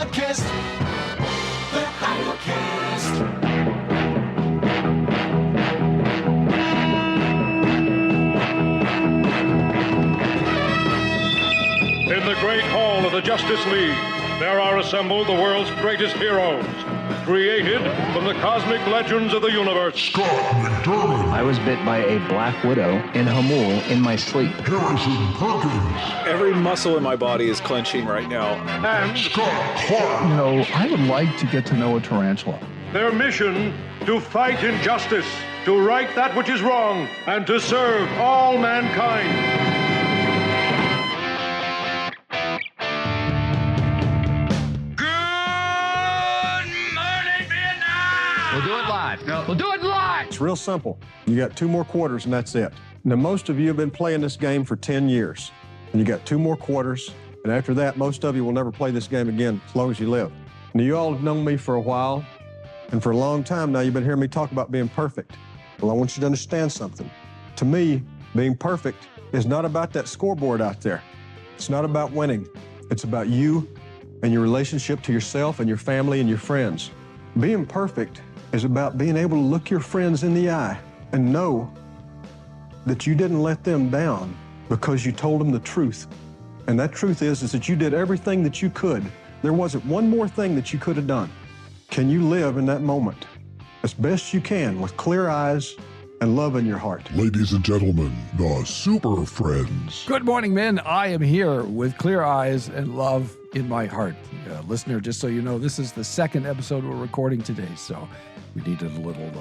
podcast. The Idlecast. In the great hall of the Justice League, there are assembled the world's greatest heroes, created from the cosmic legends of the universe. Scott McDermott. I was bit by a black widow in Hamul in my sleep. Harrison Perkins. Every muscle in my body is clenching right now. And Scott Clark. You know, I would like to get to know a tarantula. their mission to fight injustice, to right that which is wrong, and to serve all mankind. We'll do it live. No. We'll do it live. It's real simple. You got 2 more quarters and that's it. Now, most of you have been playing this game for 10 years. And you got 2 more quarters. And after that, most of you will never play this game again as long as you live. Now, you all have known me for a while. And for a long time now, you've been hearing me talk about being perfect. Well, I want you to understand something. To me, being perfect is not about that scoreboard out there. It's not about winning. It's about you and your relationship to yourself and your family and your friends. Being perfect is about being able to look your friends in the eye and know that you didn't let them down because you told them the truth. And that truth is that you did everything that you could. There wasn't one more thing that you could have done. Can you live in that moment as best you can with clear eyes and love in your heart? Ladies and gentlemen, the Super Friends. Good morning, men. I am here with clear eyes and love in my heart. Listener, just so you know, this is the second episode we're recording today, so we needed a little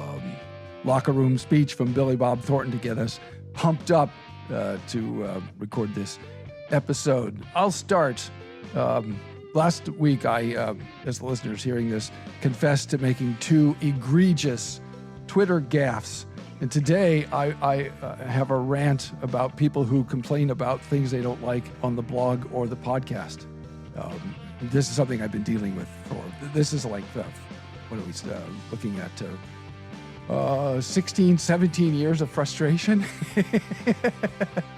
locker room speech from Billy Bob Thornton to get us pumped up to record this episode. I'll start. Last week, I, as the listeners hearing this, confessed to making 2 egregious Twitter gaffes. And today, I have a rant about people who complain about things they don't like on the blog or the podcast. This is something I've been dealing with for, this is like, what are we looking at? 16, 17 years of frustration.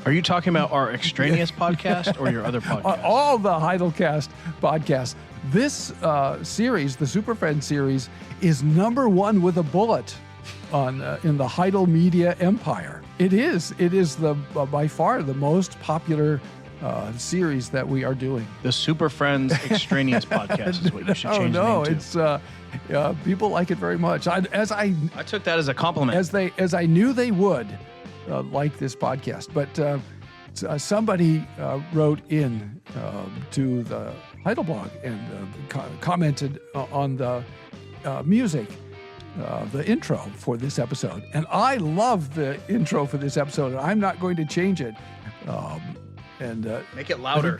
Are you talking about our extraneous podcast or your other podcast? All the Idlecast podcasts. This series, the Superfriends series, is #1 with a bullet on in the Heidel media empire. It is the by far the most popular series that we are doing. The Superfriends extraneous podcast is what you should change the name to. It's people like it very much. I took that as a compliment. As I knew they would like this podcast, but somebody wrote in to the Heidel blog and commented on the music. The intro for this episode. And I love the intro for this episode, and I'm not going to change it. Make it louder.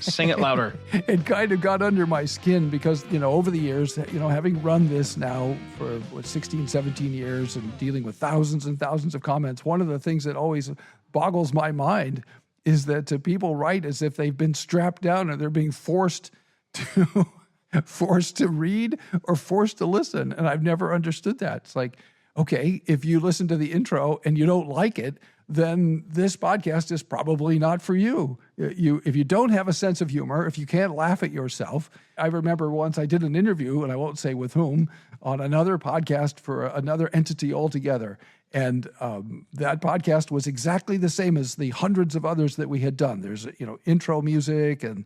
Sing it louder. It kind of got under my skin because, over the years, having run this now for 16, 17 years and dealing with thousands and thousands of comments, one of the things that always boggles my mind is that people write as if they've been strapped down and they're being forced to read or forced to listen. And I've never understood that. It's like, okay, if you listen to the intro and you don't like it, then this podcast is probably not for you. If you don't have a sense of humor, if you can't laugh at yourself. I remember once I did an interview, and I won't say with whom, on another podcast for another entity altogether. And that podcast was exactly the same as the hundreds of others that we had done. There's, intro music and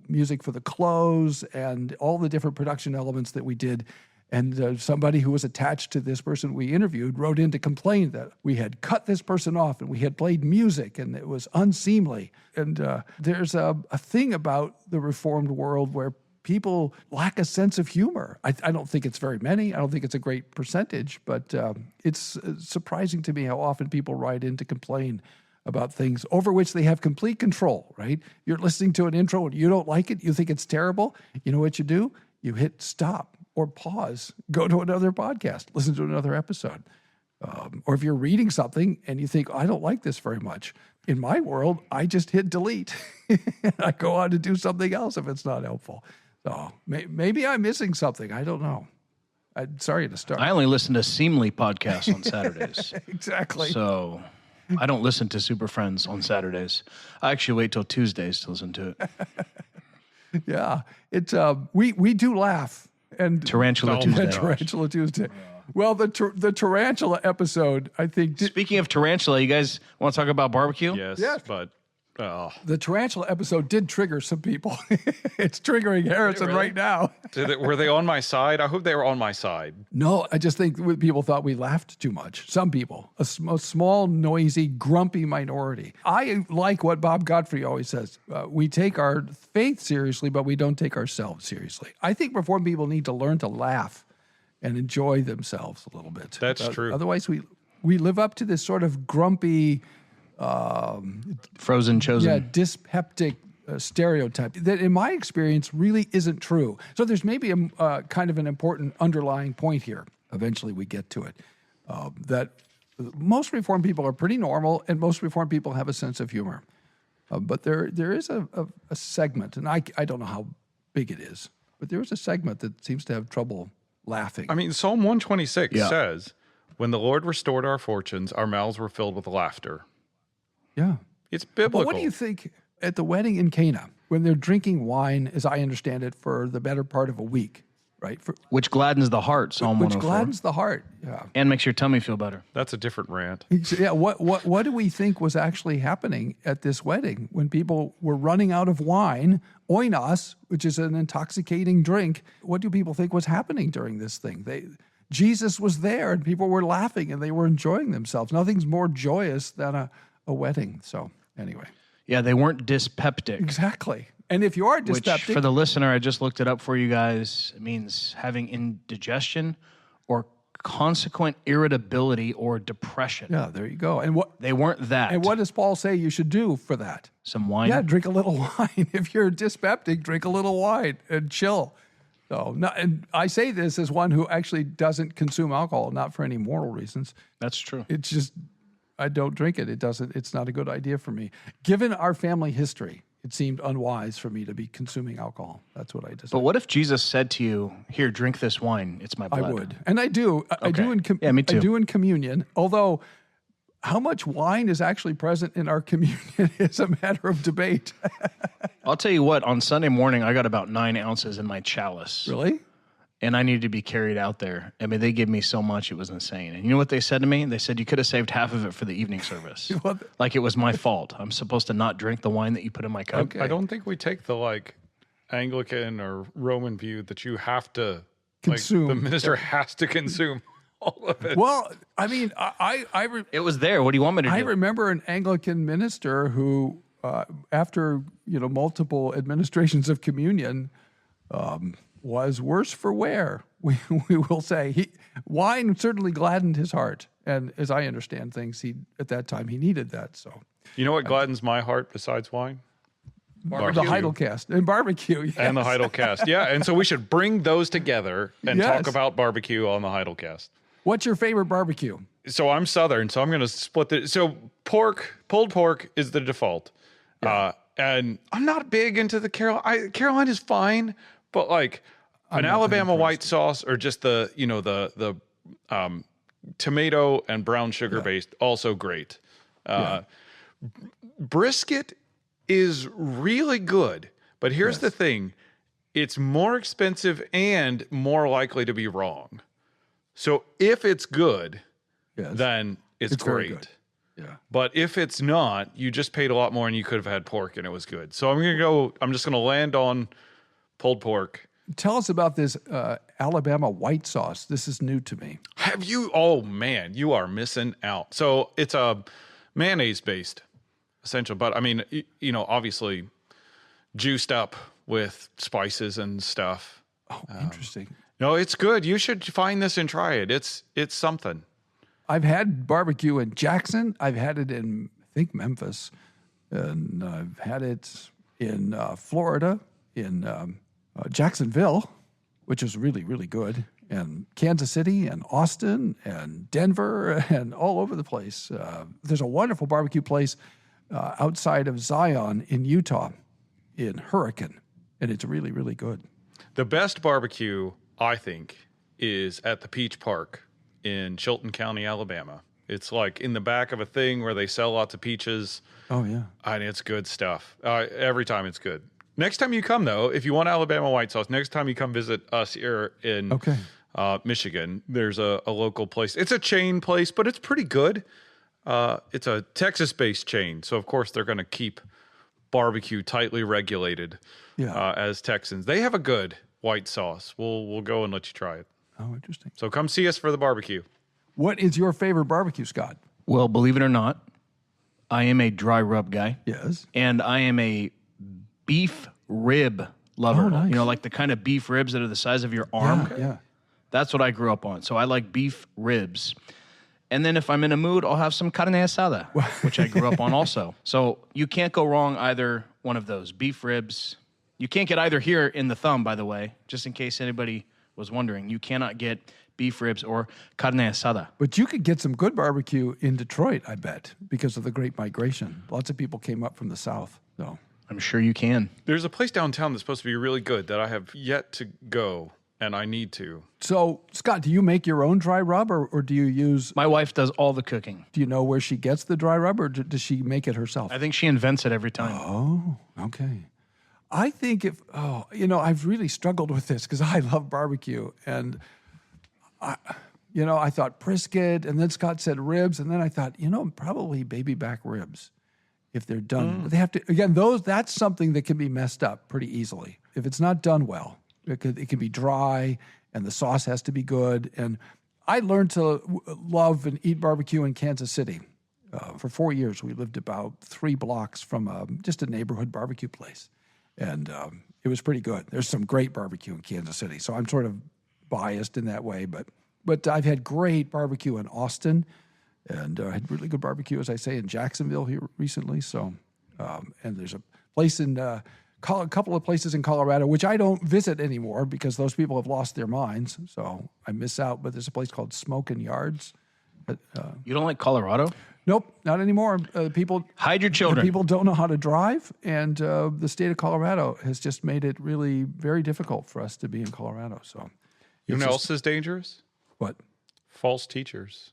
music for the close and all the different production elements that we did. And somebody who was attached to this person we interviewed wrote in to complain that we had cut this person off and we had played music and it was unseemly. And there's a thing about the Reformed world where people lack a sense of humor. I don't think it's very many. I don't think it's a great percentage, but it's surprising to me how often people write in to complain about things over which they have complete control, right? You're listening to an intro and you don't like it, you think it's terrible. You know what you do? You hit stop or pause, go to another podcast, listen to another episode. Or if you're reading something and you think, I don't like this very much. In my world, I just hit delete. I go on to do something else if it's not helpful. So maybe I'm missing something. I don't know. I'm sorry to start. I only listen to Seemly podcasts on Saturdays. Exactly. So I don't listen to Super Friends on Saturdays. I actually wait till Tuesdays to listen to it. Yeah, it's we do laugh and Tarantula Tuesday. Tarantula Tuesday. Well, the tarantula episode, I think. Speaking of tarantula, you guys want to talk about barbecue? Yes, but The tarantula episode did trigger some people. It's triggering Harrison right now. were they on my side? I hope they were on my side. No, I just think people thought we laughed too much. Some people, a small, noisy, grumpy minority. I like what Bob Godfrey always says. We take our faith seriously, but we don't take ourselves seriously. I think Reformed people need to learn to laugh and enjoy themselves a little bit. That's true. Otherwise, we live up to this sort of grumpy, Frozen chosen. dyspeptic stereotype that, in my experience, really isn't true. So there's maybe a kind of an important underlying point here. Eventually, we get to it. That most Reformed people are pretty normal, and most Reformed people have a sense of humor. But there is a segment, and I don't know how big it is, but there is a segment that seems to have trouble laughing. I mean, Psalm 126 says, "When the Lord restored our fortunes, our mouths were filled with laughter." Yeah. It's biblical. But what do you think at the wedding in Cana, when they're drinking wine, as I understand it, for the better part of a week, right? Which gladdens the heart, Psalm Which 104. gladdens the heart. Yeah. And makes your tummy feel better. That's a different rant. Yeah. What do we think was actually happening at this wedding when people were running out of wine, oinos, which is an intoxicating drink? What do people think was happening during this thing? Jesus was there, and people were laughing, and they were enjoying themselves. Nothing's more joyous than a wedding. So anyway. Yeah, they weren't dyspeptic. Exactly. And if you are Which, dyspeptic, for the listener, I just looked it up for you guys. It means having indigestion or consequent irritability or depression. yeah, there you go. And They weren't that. what does Paul say you should do for that? Some wine? Yeah, drink a little wine. If you're dyspeptic, drink a little wine and chill. So, and I say this as one who actually doesn't consume alcohol, not for any moral reasons. That's true. It's just, I don't drink it. It's not a good idea for me. Given our family history, it seemed unwise for me to be consuming alcohol. That's what I decided. But what if Jesus said to you, "Here, drink this wine. It's my blood." I would. And I do. I do in Yeah, me too. I do in communion. Although how much wine is actually present in our communion is a matter of debate. I'll tell you what, on Sunday morning, I got about 9 ounces in my chalice. Really? And I needed to be carried out there. I mean, they gave me so much, it was insane. And you know what they said to me? They said, "You could have saved half of it for the evening service." Like it was my fault. I'm supposed to not drink the wine that you put in my cup. Okay. I don't think we take the Anglican or Roman view that you have to Consume. the minister has to consume all of it. Well, I mean, It was there. What do you want me to do? I remember an Anglican minister who, after multiple administrations of communion, was worse for wear. We will say wine certainly gladdened his heart, and as I understand things, at that time he needed that. So You know what gladdens my heart besides wine? the Heidelcast and barbecue, yes. And the Heidelcast. Yeah, and so we should bring those together and Yes. talk about barbecue on the Heidelcast. What's your favorite barbecue? So I'm Southern, so I'm going to split it. So pulled pork is the default. And I'm not big into the Carolina is fine, but an Alabama white sauce or just the tomato and brown sugar based, also great. Brisket is really good, but here's the thing. It's more expensive and more likely to be wrong. So if it's good, then it's very great. good. Yeah. But if it's not, you just paid a lot more and you could have had pork and it was good. So I'm just going to land on pulled pork. Tell us about this Alabama white sauce. This is new to me. Have you? Oh man, you are missing out. So it's a mayonnaise based essential, but I mean, obviously juiced up with spices and stuff. Oh, interesting. No, it's good. You should find this and try it. It's something. I've had barbecue in Jackson. I've had it in, I think, Memphis. And I've had it in Florida, in Jacksonville, which is really, really good, and Kansas City and Austin and Denver and all over the place. There's a wonderful barbecue place outside of Zion in Utah, in Hurricane, and it's really, really good. The best barbecue, I think, is at the Peach Park in Chilton County, Alabama. It's in the back of a thing where they sell lots of peaches. Oh, yeah. And it's good stuff. Every time it's good. Next time you come, though, if you want Alabama white sauce, next time you come visit us here in Michigan, there's a local place. It's a chain place, but it's pretty good. It's a Texas-based chain, so of course they're going to keep barbecue tightly regulated as Texans. They have a good white sauce. We'll go and let you try it. Oh, interesting. So come see us for the barbecue. What is your favorite barbecue, Scott? Well, believe it or not, I am a dry rub guy. Yes. And I am a beef rib lover. Oh, nice. You know, like the kind of beef ribs that are the size of your arm. Yeah. That's what I grew up on. So I like beef ribs. And then if I'm in a mood, I'll have some carne asada, which I grew up on also. So you can't go wrong either one of those. Beef ribs. You can't get either here in the thumb, by the way, just in case anybody was wondering. You cannot get beef ribs or carne asada. But you could get some good barbecue in Detroit, I bet, because of the Great Migration. Lots of people came up from the South. So I'm sure you can. There's a place downtown that's supposed to be really good that I have yet to go, and I need to. So, Scott, do you make your own dry rub, or do you use... My wife does all the cooking. Do you know where she gets the dry rub, or does she make it herself? I think she invents it every time. Oh, okay. I think I've really struggled with this because I love barbecue, and I thought brisket, and then Scott said ribs, and then I thought, probably baby back ribs if they're done. But they have to, again, that's something that can be messed up pretty easily. If it's not done well, it can be dry, and the sauce has to be good. And I learned to love and eat barbecue in Kansas City. For 4 years, we lived about 3 blocks from just a neighborhood barbecue place. And it was pretty good. There's some great barbecue in Kansas City. So I'm sort of biased in that way. But I've had great barbecue in Austin, and I had really good barbecue, as I say, in Jacksonville here recently. So, and there's a place a couple of places in Colorado, which I don't visit anymore because those people have lost their minds. So I miss out. But there's a place called Smokin' Yards. You don't like Colorado? Nope, not anymore. People hide your children. People don't know how to drive, and the state of Colorado has just made it really very difficult for us to be in Colorado. So, you know what else is dangerous? What? False teachers.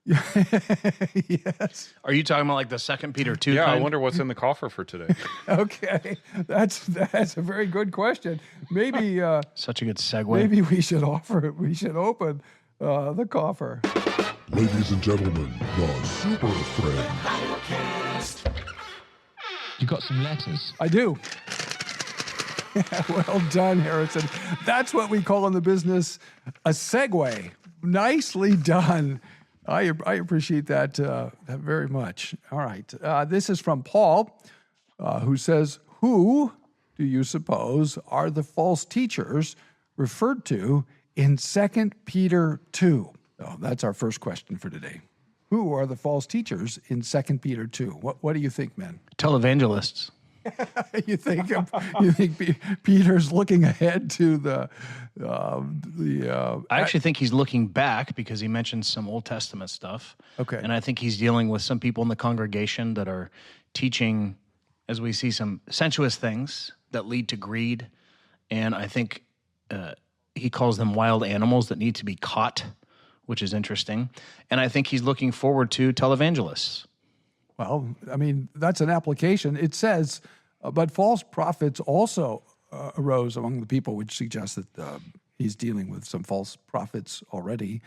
Yes. Are you talking about like the 2 Peter 2? Yeah, kind? I wonder what's in the coffer for today. Okay, that's a very good question. Maybe such a good segue. Maybe we should open the coffer. Ladies and gentlemen, the Super Friends. You got some letters? I do. Well done, Harrison. That's what we call in the business a segue. Nicely done. I appreciate that very much. All right. This is from Paul, who says, who do you suppose are the false teachers referred to in 2 Peter 2? So that's our first question for today. Who are the false teachers in 2 Peter 2? What do you think, men? Televangelists. You think Peter's looking ahead to the I actually think he's looking back because he mentions some Old Testament stuff. Okay. And I think he's dealing with some people in the congregation that are teaching, as we see, some sensuous things that lead to greed. And I think he calls them wild animals that need to be caught, which is interesting. And I think he's looking forward to televangelists. Well, I mean, that's an application. It says, but false prophets also arose among the people, which suggests that he's dealing with some false prophets already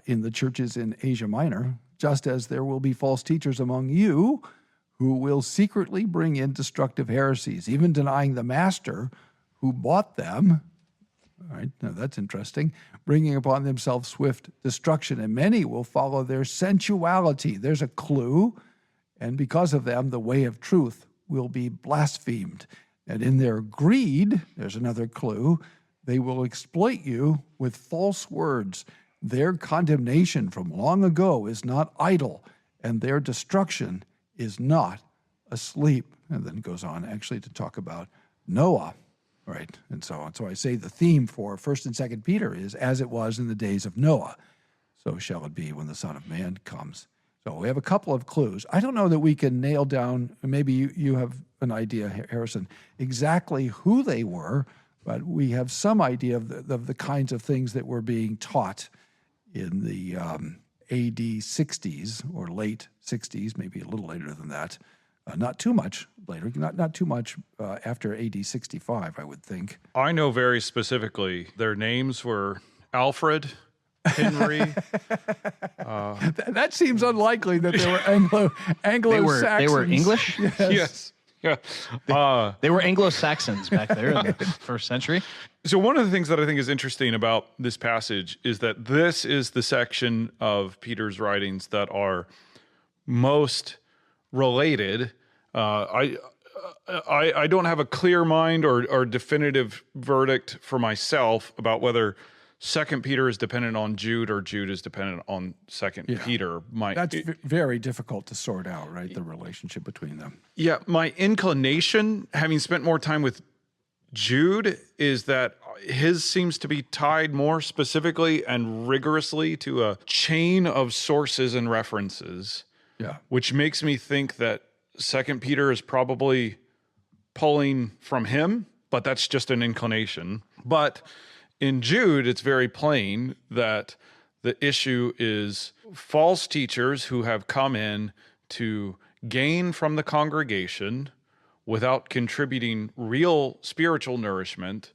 in the churches in Asia Minor, just as there will be false teachers among you who will secretly bring in destructive heresies, even denying the master who bought them. All right, now that's interesting. Bringing upon themselves swift destruction, and many will follow their sensuality. There's a clue. And because of them, the way of truth will be blasphemed. And in their greed, there's another clue, they will exploit you with false words. Their condemnation from long ago is not idle, and their destruction is not asleep. And then goes on actually to talk about Noah, right? And so on. So I say the theme for 1st and 2nd Peter is, as it was in the days of Noah, so shall it be when the Son of Man comes. So we have a couple of clues. I don't know that we can nail down, maybe you have an idea, Harrison, exactly who they were, but we have some idea of the kinds of things that were being taught in the AD 60s or late 60s, maybe a little later than that, Not too much later, not too much after AD 65, I would think. I know very specifically their names were Alfred, Henry. That seems unlikely that they were Anglo-Saxons. They were English? Yes. Yeah. They were Anglo-Saxons back there in the first century. So one of the things that I think is interesting about this passage is that this is the section of Peter's writings that are most related. I don't have a clear mind or definitive verdict for myself about whether Second Peter is dependent on Jude or Jude is dependent on Second Peter. That's very difficult to sort out, right? The relationship between them. Yeah, my inclination, having spent more time with Jude, is that his seems to be tied more specifically and rigorously to a chain of sources and references. Yeah. Which makes me think that Second Peter is probably pulling from him, but that's just an inclination. But in Jude, it's very plain that the issue is false teachers who have come in to gain from the congregation without contributing real spiritual nourishment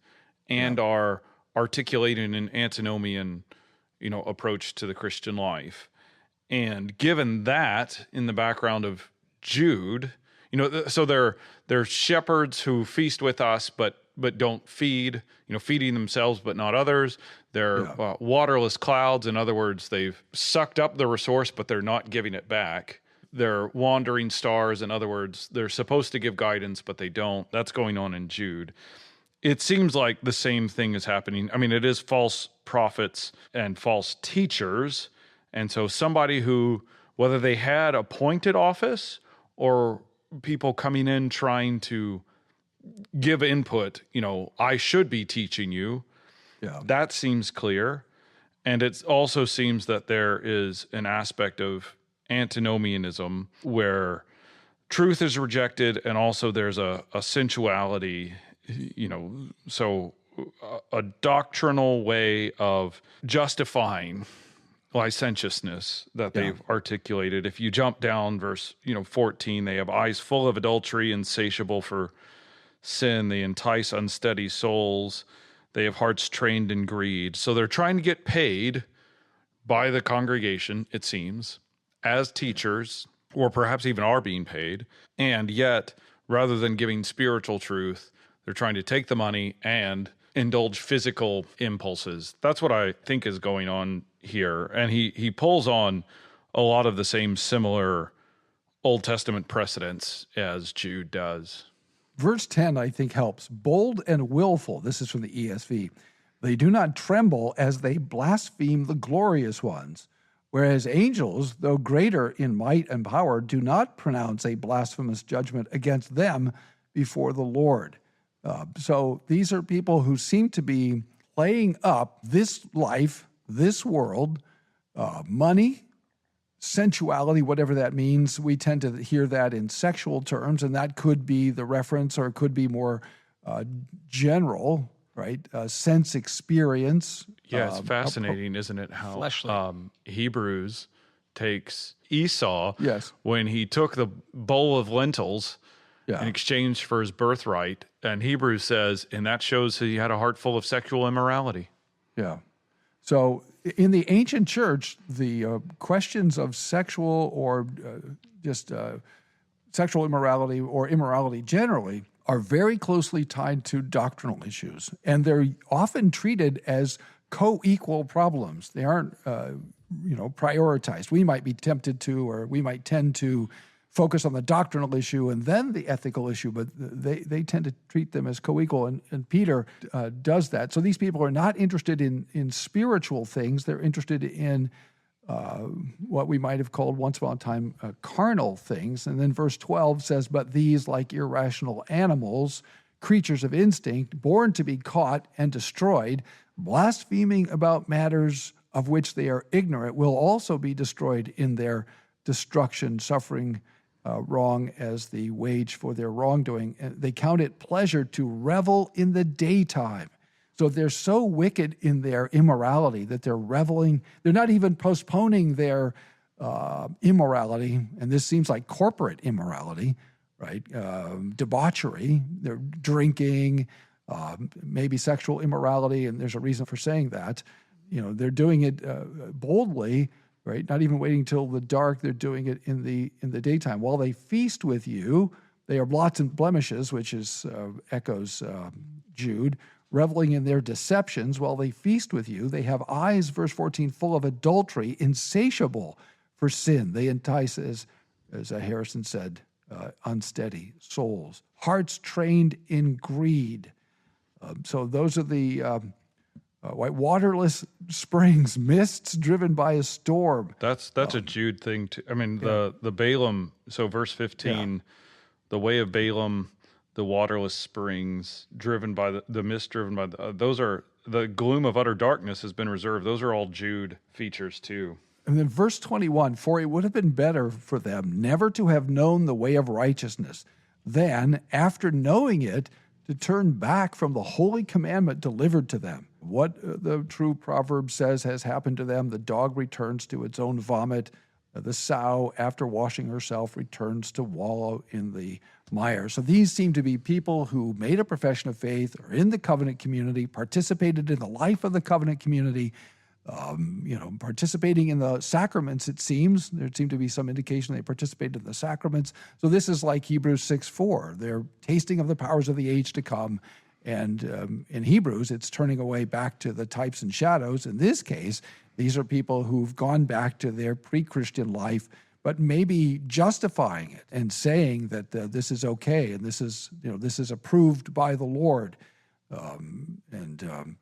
and are articulating an antinomian, approach to the Christian life. And given that in the background of Jude, so they're shepherds who feast with us, but don't feed, feeding themselves but not others. They're waterless clouds. In other words, they've sucked up the resource, but they're not giving it back. They're wandering stars. In other words, they're supposed to give guidance, but they don't. That's going on in Jude. It seems like the same thing is happening. I mean, it is false prophets and false teachers. And so somebody who, whether they had appointed office or people coming in trying to give input, I should be teaching you. Yeah. That seems clear. And it also seems that there is an aspect of antinomianism where truth is rejected and also there's a sensuality, so a doctrinal way of justifying licentiousness that they've articulated. If you jump down verse 14, they have eyes full of adultery, insatiable for sin. They entice unsteady souls. They have hearts trained in greed. So they're trying to get paid by the congregation, it seems, as teachers, or perhaps even are being paid. And yet, rather than giving spiritual truth, they're trying to take the money and indulge physical impulses. That's what I think is going on here. And he pulls on a lot of the same similar Old Testament precedents as Jude does. Verse 10, I think, helps. Bold and willful, this is from the ESV, they do not tremble as they blaspheme the glorious ones, whereas angels, though greater in might and power, do not pronounce a blasphemous judgment against them before the Lord. So these are people who seem to be playing up this life, this world, money, sensuality, whatever that means. We tend to hear that in sexual terms, and that could be the reference, or it could be more general, right? Sense experience. Yeah, it's fascinating, isn't it? How Hebrews takes Esau when he took the bowl of lentils in exchange for his birthright. And Hebrews says, and that shows he had a heart full of sexual immorality. Yeah. So in the ancient church, the questions of sexual or sexual immorality or immorality generally are very closely tied to doctrinal issues. And they're often treated as co-equal problems. They aren't, prioritized. We might be tempted to, or we might tend to focus on the doctrinal issue and then the ethical issue, but they tend to treat them as co-equal, and Peter does that. So these people are not interested in spiritual things. They're interested in what we might have called once upon a time carnal things. And then verse 12 says, but these, like irrational animals, creatures of instinct, born to be caught and destroyed, blaspheming about matters of which they are ignorant, will also be destroyed in their destruction, suffering wrong as the wage for their wrongdoing. And they count it pleasure to revel in the daytime. So they're so wicked in their immorality that they're reveling. They're not even postponing their immorality, and this seems like corporate immorality, right? Debauchery, they're drinking, maybe sexual immorality, and there's a reason for saying that. They're doing it boldly, right? Not even waiting till the dark. They're doing it in the daytime. While they feast with you, they are blots and blemishes, which is echoes Jude, reveling in their deceptions. While they feast with you, they have eyes, verse 14, full of adultery, insatiable for sin. They entice, as Harrison said, unsteady souls, hearts trained in greed. So those are the waterless springs, mists driven by a storm. That's a Jude thing too. I mean, the Balaam. So verse 15, the way of Balaam, the waterless springs driven by the mist driven by those are the gloom of utter darkness has been reserved. Those are all Jude features too. And then verse 21, for it would have been better for them never to have known the way of righteousness than, after knowing it, to turn back from the holy commandment delivered to them. What the true proverb says has happened to them. The dog returns to its own vomit. The sow, after washing herself, returns to wallow in the mire. So these seem to be people who made a profession of faith, are in the covenant community, participated in the life of the covenant community, participating in the sacraments, it seems. There seemed to be some indication they participated in the sacraments. So this is like Hebrews 6:4. They're tasting of the powers of the age to come. And in Hebrews, it's turning away back to the types and shadows. In this case, these are people who've gone back to their pre-Christian life, but maybe justifying it and saying that this is okay and this is approved by the Lord.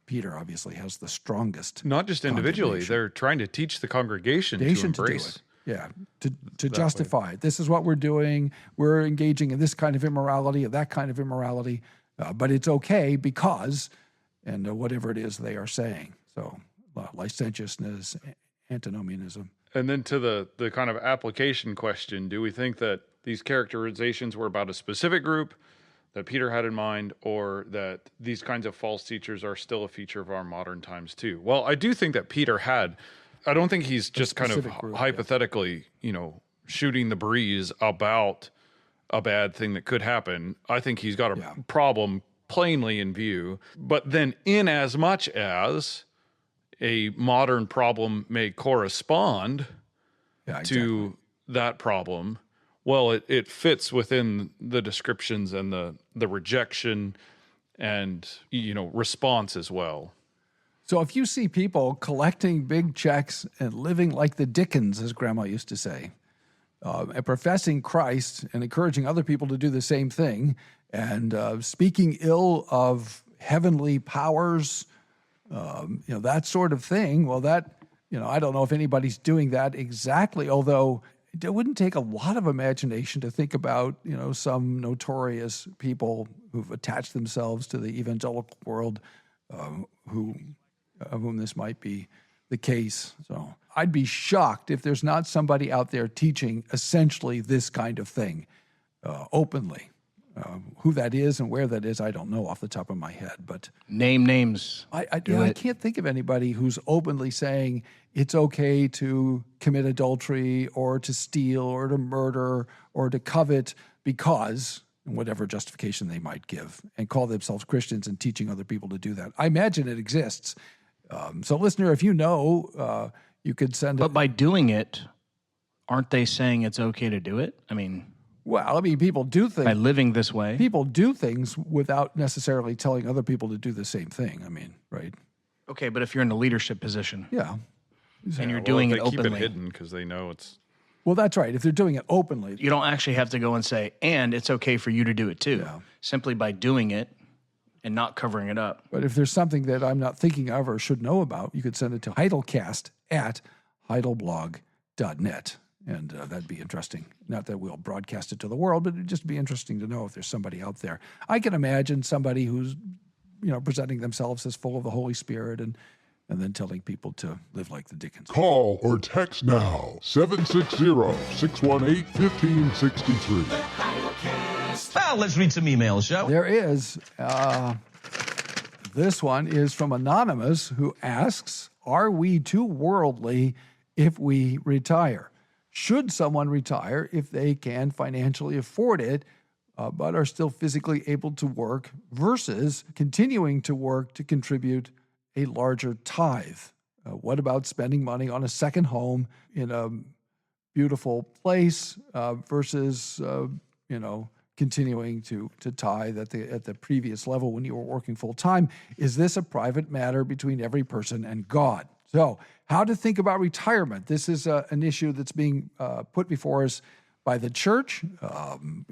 Peter obviously has the strongest. Not just individually, they're trying to teach the congregation to embrace. To justify it. This is what we're doing. We're engaging in this kind of immorality or that kind of immorality, but it's okay because, and whatever it is they are saying. So licentiousness, antinomianism. And then to the kind of application question, do we think that these characterizations were about a specific group that Peter had in mind, or that these kinds of false teachers are still a feature of our modern times too? Well, I do think that Peter had, I don't think he's just kind of group, hypothetically, shooting the breeze about a bad thing that could happen. I think he's got a problem plainly in view, but then in as much as a modern problem may correspond to that problem, well, it fits within the descriptions and the rejection and, response as well. So if you see people collecting big checks and living like the Dickens, as Grandma used to say, and professing Christ and encouraging other people to do the same thing, and speaking ill of heavenly powers, that sort of thing, well, that, I don't know if anybody's doing that exactly, although it wouldn't take a lot of imagination to think about, some notorious people who've attached themselves to the evangelical world, of whom this might be the case. So I'd be shocked if there's not somebody out there teaching essentially this kind of thing openly. Who that is and where that is, I don't know off the top of my head. But name names. I can't think of anybody who's openly saying it's okay to commit adultery or to steal or to murder or to covet because, whatever justification they might give, and call themselves Christians and teaching other people to do that. I imagine it exists. So, listener, if you know, you could send But by doing it, aren't they saying it's okay to do it? People do things. By living this way? People do things without necessarily telling other people to do the same thing. Right? Okay, but if you're in a leadership position. Yeah. And you're doing it openly. They keep it hidden because they know it's... Well, that's right. If they're doing it openly. You don't actually have to go and say, and it's okay for you to do it too. Yeah. Simply by doing it and not covering it up. But if there's something that I'm not thinking of or should know about, you could send it to heidelcast@heidelblog.net. And that'd be interesting. Not that we'll broadcast it to the world, but it'd just be interesting to know if there's somebody out there. I can imagine somebody who's, presenting themselves as full of the Holy Spirit and then telling people to live like the Dickens. Call or text now, 760-618-1563. Well, let's read some emails, shall we? There is. This one is from Anonymous, who asks, are we too worldly if we retire? Should someone retire if they can financially afford it but are still physically able to work versus continuing to work to contribute a larger tithe? What about spending money on a second home in a beautiful place versus, continuing to tithe at the previous level when you were working full time? Is this a private matter between every person and God? So, how to think about retirement? This is an issue that's being put before us by the church. I'm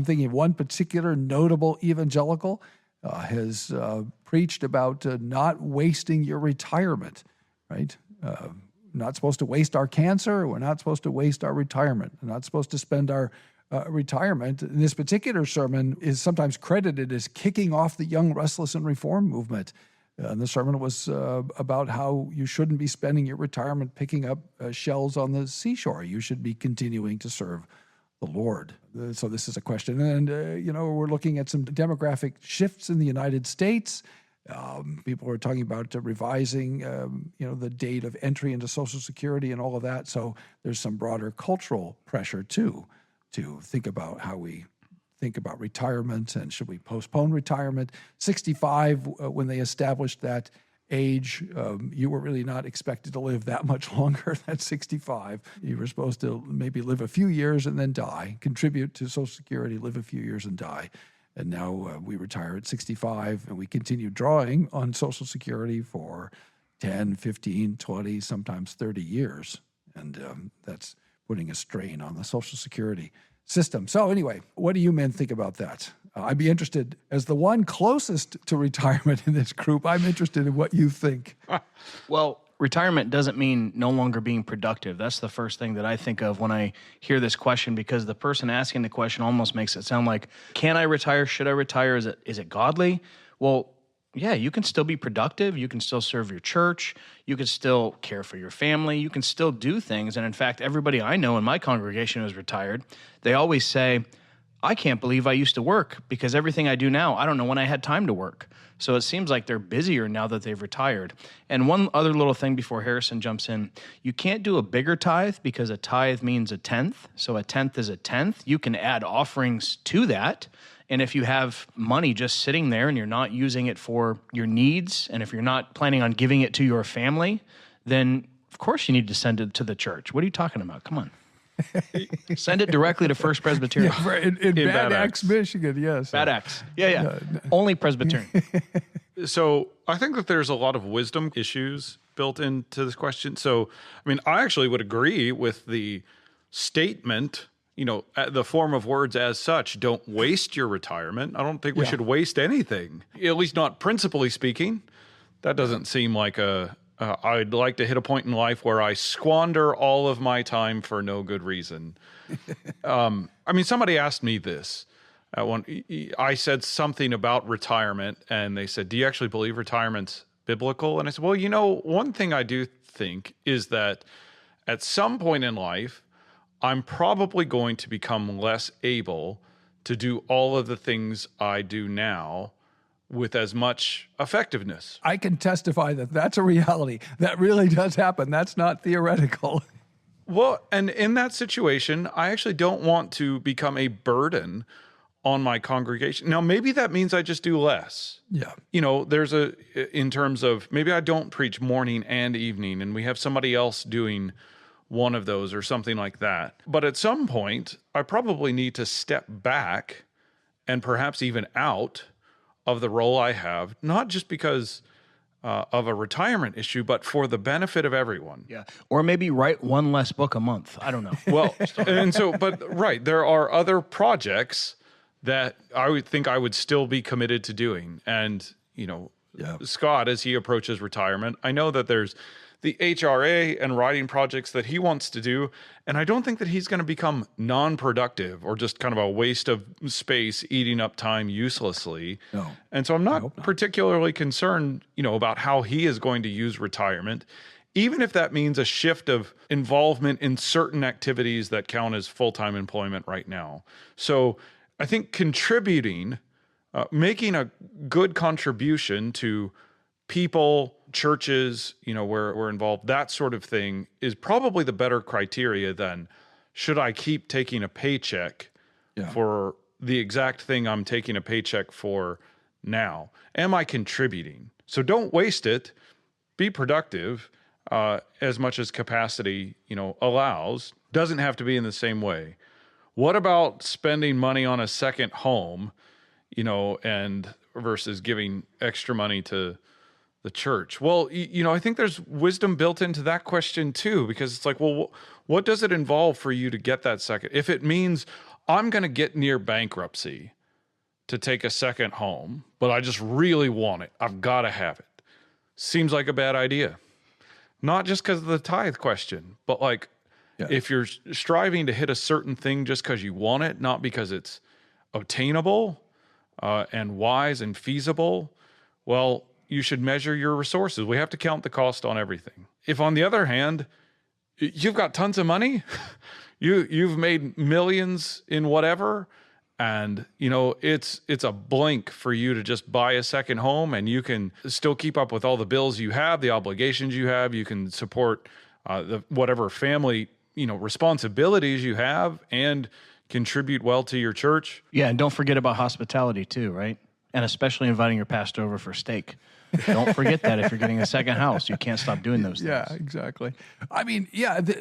thinking of one particular notable evangelical has preached about not wasting your retirement, right? Not supposed to waste our cancer. We're not supposed to waste our retirement. We're not supposed to spend our retirement. And this particular sermon is sometimes credited as kicking off the Young, Restless, and Reform movement. And the sermon was about how you shouldn't be spending your retirement picking up shells on the seashore. You should be continuing to serve the Lord. So this is a question. And, we're looking at some demographic shifts in the United States. People are talking about revising, the date of entry into Social Security and all of that. So there's some broader cultural pressure, too, to think about how we think about retirement and should we postpone retirement. 65, when they established that age, you were really not expected to live that much longer than 65. You were supposed to maybe live a few years and then die, contribute to Social Security, live a few years and die. And now we retire at 65 and we continue drawing on Social Security for 10, 15, 20, sometimes 30 years. And that's putting a strain on the Social Security system. So anyway, what do you men think about that? I'd be interested, as the one closest to retirement in this group, I'm interested in what you think. Well, retirement doesn't mean no longer being productive. That's the first thing that I think of when I hear this question, because the person asking the question almost makes it sound like, can I retire? Should I retire? Is it godly? Well, yeah, you can still be productive. You can still serve your church. You can still care for your family. You can still do things. And in fact, everybody I know in my congregation who's retired, they always say, I can't believe I used to work because everything I do now, I don't know when I had time to work. So it seems like they're busier now that they've retired. And one other little thing before Harrison jumps in, you can't do a bigger tithe because a tithe means a tenth. So a tenth is a tenth. You can add offerings to that. And if you have money just sitting there and you're not using it for your needs, and if you're not planning on giving it to your family, then of course you need to send it to the church. What are you talking about? Come on. Send it directly to First Presbyterian. Yeah, in Bad Axe, Michigan, yes. Bad Axe. Yeah. Only Presbyterian. So I think that there's a lot of wisdom issues built into this question. So, I actually would agree with the statement, the form of words as such, don't waste your retirement. I don't think we should waste anything, at least not principally speaking. That doesn't seem like I'd like to hit a point in life where I squander all of my time for no good reason. Somebody asked me this. I said something about retirement, and they said, do you actually believe retirement's biblical? And I said, well, one thing I do think is that at some point in life, I'm probably going to become less able to do all of the things I do now with as much effectiveness. I can testify that that's a reality. That really does happen. That's not theoretical. Well, and in that situation, I actually don't want to become a burden on my congregation. Now, maybe that means I just do less. Yeah. There's in terms of maybe I don't preach morning and evening, and we have somebody else doing one of those or something like that. But at some point, I probably need to step back and perhaps even out of the role I have, not just because of a retirement issue, but for the benefit of everyone. Yeah. Or maybe write one less book a month. I don't know. Well, there are other projects that I would think I would still be committed to doing. And, Scott, as he approaches retirement, I know that there's the HRA and writing projects that he wants to do. And I don't think that he's going to become non-productive or just kind of a waste of space, eating up time uselessly. No. And so I'm not particularly concerned, about how he is going to use retirement, even if that means a shift of involvement in certain activities that count as full-time employment right now. So I think contributing, making a good contribution to people, churches, where we're involved, that sort of thing is probably the better criteria than should I keep taking a paycheck for the exact thing I'm taking a paycheck for now? Am I contributing? So don't waste it. Be productive as much as capacity, allows. Doesn't have to be in the same way. What about spending money on a second home, and versus giving extra money to the church? Well, I think there's wisdom built into that question too, because it's like, well, what does it involve for you to get that second? If it means I'm going to get near bankruptcy to take a second home, but I just really want it, I've got to have it. Seems like a bad idea. Not just because of the tithe question, but like, if you're striving to hit a certain thing just because you want it, not because it's obtainable and wise and feasible, well, you should measure your resources. We have to count the cost on everything. If, on the other hand, you've got tons of money, you've made millions in whatever, and it's a blink for you to just buy a second home, and you can still keep up with all the bills you have, the obligations you have. You can support whatever family responsibilities you have, and contribute well to your church. Yeah, and don't forget about hospitality too, right? And especially inviting your pastor over for steak. Don't forget that if you're getting a second house. You can't stop doing those things. Yeah, exactly. I mean,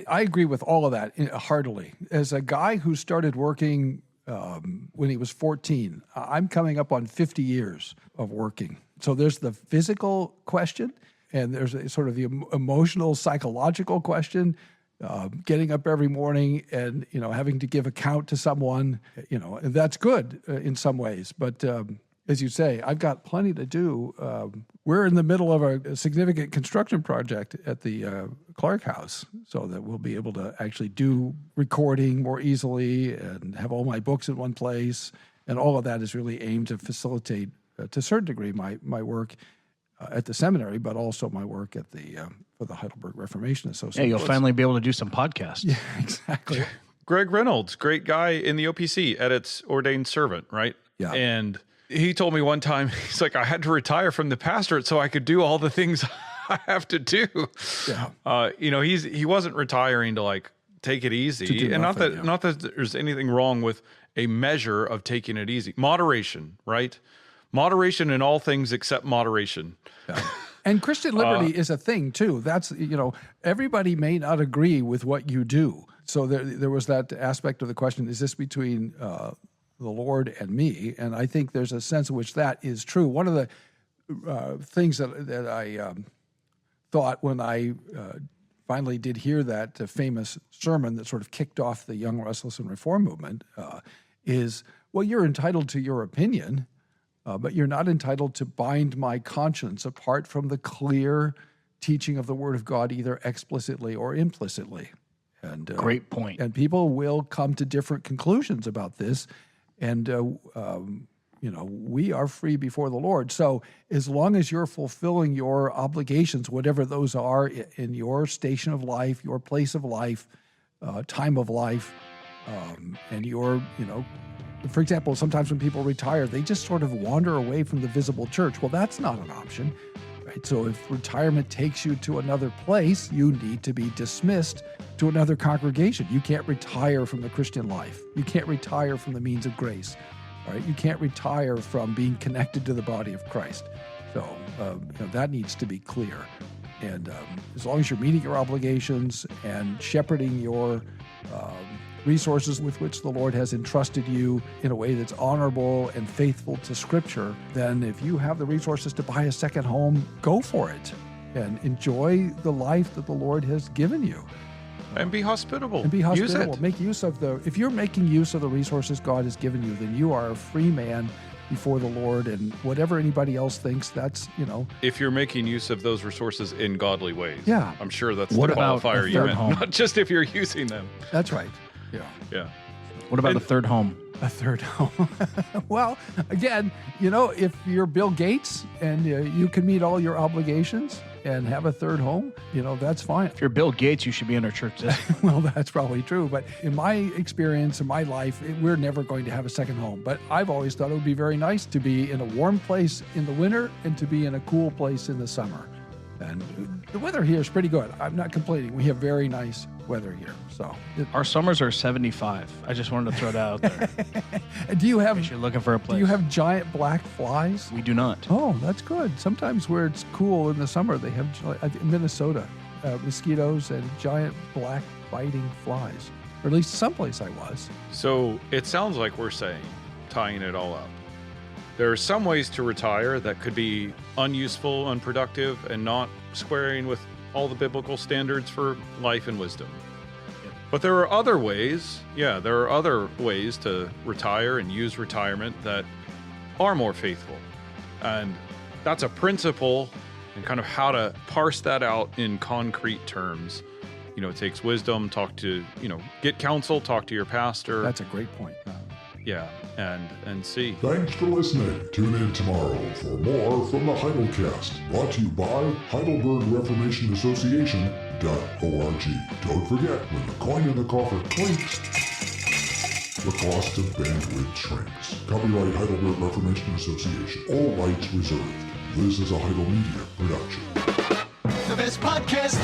I agree with all of that heartily. As a guy who started working when he was 14, I'm coming up on 50 years of working. So there's the physical question, and there's a sort of the emotional, psychological question. Getting up every morning and having to give account to someone, and that's good in some ways. But as you say, I've got plenty to do. We're in the middle of a significant construction project at the Clark House, so that we'll be able to actually do recording more easily and have all my books in one place. And all of that is really aimed to facilitate, to a certain degree, my work at the seminary, but also my work at for the Heidelberg Reformation Association. Yeah, you'll finally be able to do some podcasts. Yeah, exactly. Greg Reynolds, great guy in the OPC, edits Ordained Servant, right? Yeah. And he told me one time, he's like, I had to retire from the pastorate so I could do all the things I have to do. Yeah. He wasn't retiring to like take it easy, and not that there's anything wrong with a measure of taking it easy. Moderation, right? Moderation in all things except moderation. Yeah. And Christian liberty is a thing too. That's, everybody may not agree with what you do. So there was that aspect of the question, is this between the Lord and me? And I think there's a sense in which that is true. One of the things that I thought when I finally did hear that famous sermon that sort of kicked off the Young, Restless, and Reform movement is, well, you're entitled to your opinion, but you're not entitled to bind my conscience apart from the clear teaching of the Word of God, either explicitly or implicitly. And great point. And people will come to different conclusions about this, and we are free before the Lord. So as long as you're fulfilling your obligations, whatever those are, in your station of life, your place of life, time of life, and your, for example, sometimes when people retire, they just sort of wander away from the visible church. Well, that's not an option, right? So if retirement takes you to another place, you need to be dismissed to another congregation. You can't retire from the Christian life. You can't retire from the means of grace, right? You can't retire from being connected to the body of Christ. So that needs to be clear. And as long as you're meeting your obligations and shepherding your resources with which the Lord has entrusted you in a way that's honorable and faithful to Scripture, then if you have the resources to buy a second home, go for it and enjoy the life that the Lord has given you. And be hospitable. And be hospitable. Use it. Make use of if you're making use of the resources God has given you, then you are a free man before the Lord, and whatever anybody else thinks, that's, If you're making use of those resources in godly ways. Yeah. I'm sure that's What the about qualifier a you third meant. home? Not just if you're using them. That's right. Yeah. What about the third home? A third home. Well, again, if you're Bill Gates and you can meet all your obligations and have a third home, that's fine. If you're Bill Gates, you should be in our church. Well, that's probably true. But in my experience, in my life, we're never going to have a second home. But I've always thought it would be very nice to be in a warm place in the winter and to be in a cool place in the summer. And the weather here is pretty good. I'm not complaining. We have very nice weather. weather here. So, Our summers are 75. I just wanted to throw that out there. do you have? If you're looking for a place. Do you have giant black flies? We do not. Oh, that's good. Sometimes where it's cool in the summer, they have in Minnesota mosquitoes and giant black biting flies. Or at least someplace I was. So it sounds like we're saying, tying it all up, there are some ways to retire that could be unuseful, unproductive, and not squaring with all the biblical standards for life and wisdom. But there are other ways, to retire and use retirement that are more faithful. And that's a principle, and kind of how to parse that out in concrete terms. It takes wisdom, get counsel, talk to your pastor. That's a great point. And see. Thanks for listening. Tune in tomorrow for more from the Heidelcast, brought to you by Heidelberg Reformation Association.org. Don't forget, when the coin in the coffer clinks, the cost of bandwidth shrinks. Copyright Heidelberg Reformation Association. All rights reserved. This is a Heidel Media production. The best podcast